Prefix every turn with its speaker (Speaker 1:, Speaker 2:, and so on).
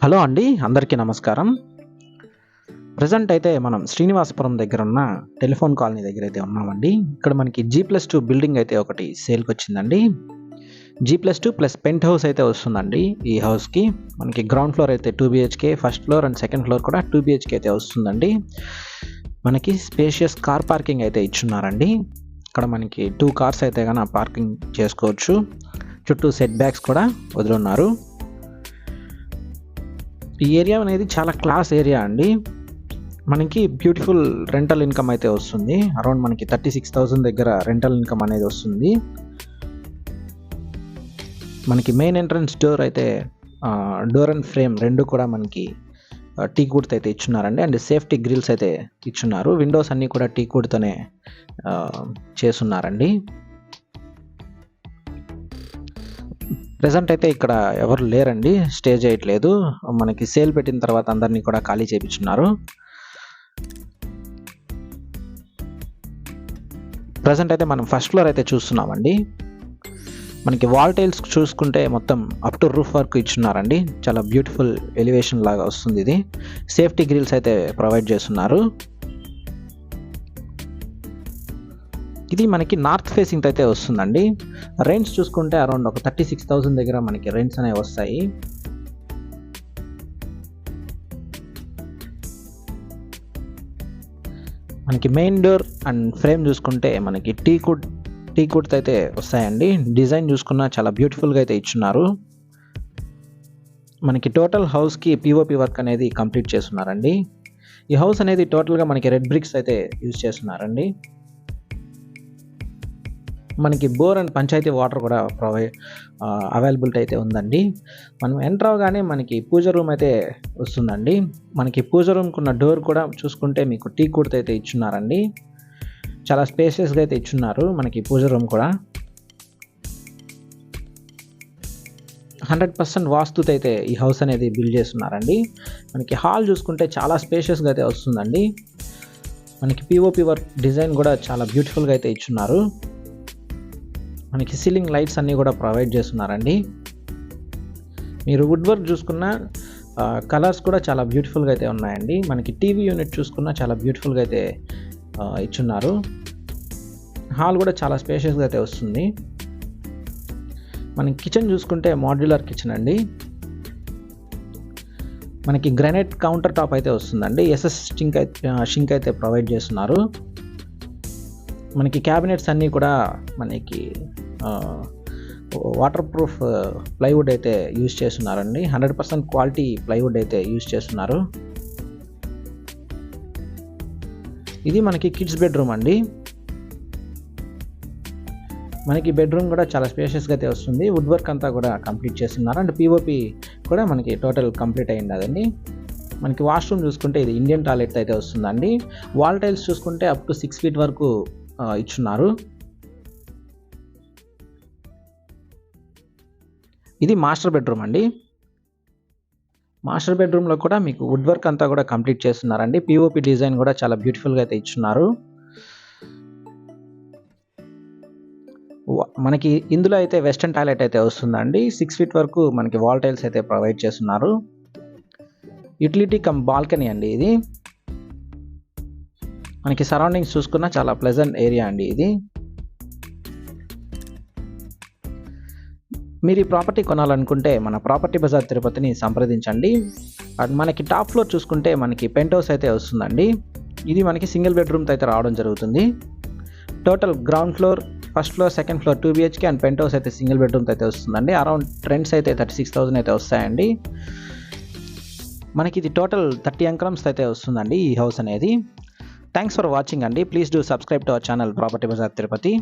Speaker 1: Hello అండి, అందరికీ నమస్కారం. ప్రజెంట్ అయితే మనం శ్రీనివాసపురం దగ్గర ఉన్న టెలిఫోన్ కాలనీ దగ్గర అయితే ఉన్నామండి. ఇక్కడ మనకి G+2 బిల్డింగ్ అయితే ఒకటి సేల్కి వచ్చిందండి. G+2 ప్లస్ పెంట్ హౌస్ అయితే వస్తుందండి. ఈ హౌస్కి మనకి గ్రౌండ్ ఫ్లోర్ అయితే 2 BHK, first floor and second floor కూడా 2 BHK అయితే వస్తుందండి. మనకి స్పేషియస్ కార్ పార్కింగ్ అయితే ఇచ్చున్నారండి. ఇక్కడ మనకి 2 కార్స్ అయితే కన్నా పార్కింగ్ చేసుకోవచ్చు. చుట్టూ సెట్ బ్యాక్స్ కూడా వదిలిన్నారు. ఈ ఏరియా అనేది చాలా క్లాస్ ఏరియా అండి. మనకి బ్యూటిఫుల్ రెంటల్ ఇన్కమ్ అయితే వస్తుంది. అరౌండ్ మనకి 36,000 దగ్గర రెంటల్ ఇన్కమ్ అనేది వస్తుంది. మనకి మెయిన్ ఎంట్రన్స్ డోర్ అయితే డోర్ అండ్ ఫ్రేమ్ రెండు కూడా మనకి టీకుడ్తో అయితే ఇచ్చున్నారండి. అండ్ సేఫ్టీ గ్రిల్స్ అయితే ఇచ్చున్నారు. విండోస్ అన్నీ కూడా టీకుడ్తోనే చేస్తున్నారండి. ప్రెజెంట్ అయితే ఇక్కడ ఎవరు లేరండి, స్టే చేయట్లేదు. మనకి సేల్ పెట్టిన తర్వాత అందరినీ కూడా ఖాళీ చేయించున్నారు. ప్రెజెంట్ అయితే మనం ఫస్ట్ ఫ్లోర్ అయితే చూస్తున్నామండి. మనకి వాల్ టైల్స్ చూసుకుంటే మొత్తం అప్ టు రూఫ్ వరకు ఇచ్చున్నారండి. చాలా బ్యూటిఫుల్ ఎలివేషన్ లాగా వస్తుంది. ఇది సేఫ్టీ గ్రిల్స్ అయితే ప్రొవైడ్ చేస్తున్నారు. ఇది మనకి నార్త్ ఫేసింగ్ అయితే వస్తుందండి. రెంట్స్ చూసుకుంటే అరౌండ్ ఒక 36,000 దగ్గర మనకి రెంట్స్ అనేవి వస్తాయి. మనకి మెయిన్ డోర్ అండ్ ఫ్రేమ్ చూసుకుంటే మనకి టీకుడ్తో అయితే వస్తాయండి. డిజైన్ చూసుకున్నా చాలా బ్యూటిఫుల్గా అయితే ఇచ్చున్నారు. మనకి టోటల్ హౌస్కి POP వర్క్ అనేది కంప్లీట్ చేస్తున్నారండి. ఈ హౌస్ అనేది టోటల్గా మనకి రెడ్ బ్రిక్స్ అయితే యూజ్ చేస్తున్నారండి. మనకి బోర్ అండ్ పంచాయతీ వాటర్ కూడా అవైలబిలిటీ అయితే ఉందండి. మనం ఎంటర్ అవగానే మనకి పూజ రూమ్ అయితే వస్తుందండి. మనకి పూజ రూమ్కి ఉన్న డోర్ కూడా చూసుకుంటే మీకు టీకుడ్తో అయితే ఇచ్చున్నారండి. చాలా స్పేసియస్గా అయితే ఇచ్చున్నారు మనకి పూజ రూమ్ కూడా. 100% వాస్తుతో అయితే ఈ హౌస్ అనేది బిల్డ్ చేస్తున్నారండి. మనకి హాల్ చూసుకుంటే చాలా స్పేషియస్గా అయితే వస్తుందండి. మనకి POP వర్క్ డిజైన్ కూడా చాలా బ్యూటిఫుల్గా అయితే ఇచ్చున్నారు. మనకి సీలింగ్ లైట్స్ అన్నీ కూడా ప్రొవైడ్ చేస్తున్నారండి. మీరు వుడ్ వర్క్ చూసుకున్న కలర్స్ కూడా చాలా బ్యూటిఫుల్గా అయితే ఉన్నాయండి. మనకి టీవీ యూనిట్ చూసుకున్న చాలా బ్యూటిఫుల్గా అయితే ఇచ్చున్నారు. హాల్ కూడా చాలా స్పేషియస్గా అయితే వస్తుంది. మనకి కిచెన్ చూసుకుంటే మాడ్యులర్ కిచెన్ అండి. మనకి గ్రానైట్ కౌంటర్ టాప్ అయితే వస్తుందండి. SS షింక్ అయితే ప్రొవైడ్ చేస్తున్నారు. మనకి క్యాబినెట్స్ అన్నీ కూడా మనకి వాటర్ ప్రూఫ్ ప్లైవుడ్ అయితే యూజ్ చేస్తున్నారండి. 100% క్వాలిటీ ప్లైవుడ్ అయితే యూజ్ చేస్తున్నారు. ఇది మనకి కిడ్స్ బెడ్రూమ్ అండి. మనకి బెడ్రూమ్ కూడా చాలా స్పేషియస్గా అయితే వస్తుంది. వుడ్ వర్క్ అంతా కూడా కంప్లీట్ చేస్తున్నారు. అండ్ POP కూడా మనకి టోటల్ కంప్లీట్ అయింది అదండి. మనకి వాష్రూమ్ చూసుకుంటే ఇది ఇండియన్ టాయిలెట్ అయితే వస్తుందండి. వాల్ టైల్స్ చూసుకుంటే అప్ టు 6 feet వరకు ఇచ్చున్నారు. ఇది మాస్టర్ బెడ్రూమ్ అండి. మాస్టర్ బెడ్రూమ్లో కూడా మీకు వుడ్ వర్క్ అంతా కూడా కంప్లీట్ చేస్తున్నారండి. POP డిజైన్ కూడా చాలా బ్యూటిఫుల్గా అయితే ఇచ్చున్నారు. మనకి ఇందులో అయితే వెస్టర్న్ టాయిలెట్ అయితే వస్తుందండి. 6 feet వరకు మనకి వాల్ టైల్స్ అయితే ప్రొవైడ్ చేస్తున్నారు. యూటిలిటీ కమ్ బాల్కనీ అండి ఇది. మనకి సరౌండింగ్స్ చూసుకున్న చాలా ప్లెజెంట్ ఏరియా అండి ఇది. మీరు ఈ ప్రాపర్టీ కొనాలనుకుంటే మన ప్రాపర్టీ బజార్ తిరుపతిని సంప్రదించండి. అండ్ మనకి టాప్ ఫ్లోర్ చూసుకుంటే మనకి పెంట్ హౌస్ అయితే వస్తుందండి. ఇది మనకి సింగిల్ బెడ్రూమ్తో అయితే రావడం జరుగుతుంది. Total ground floor, first floor, second floor 2 BHK and penthouse అయితే సింగిల్ బెడ్రూమ్తో అయితే వస్తుందండి. అరౌండ్ రెంట్స్ అయితే 36,000 అయితే వస్తాయండి. మనకి ఇది టోటల్ 30 acres అయితే వస్తుందండి ఈ హౌస్ అనేది. థ్యాంక్స్ ఫర్ వాచింగ్ అండి. Please do subscribe to our channel property bazaar Tirupati.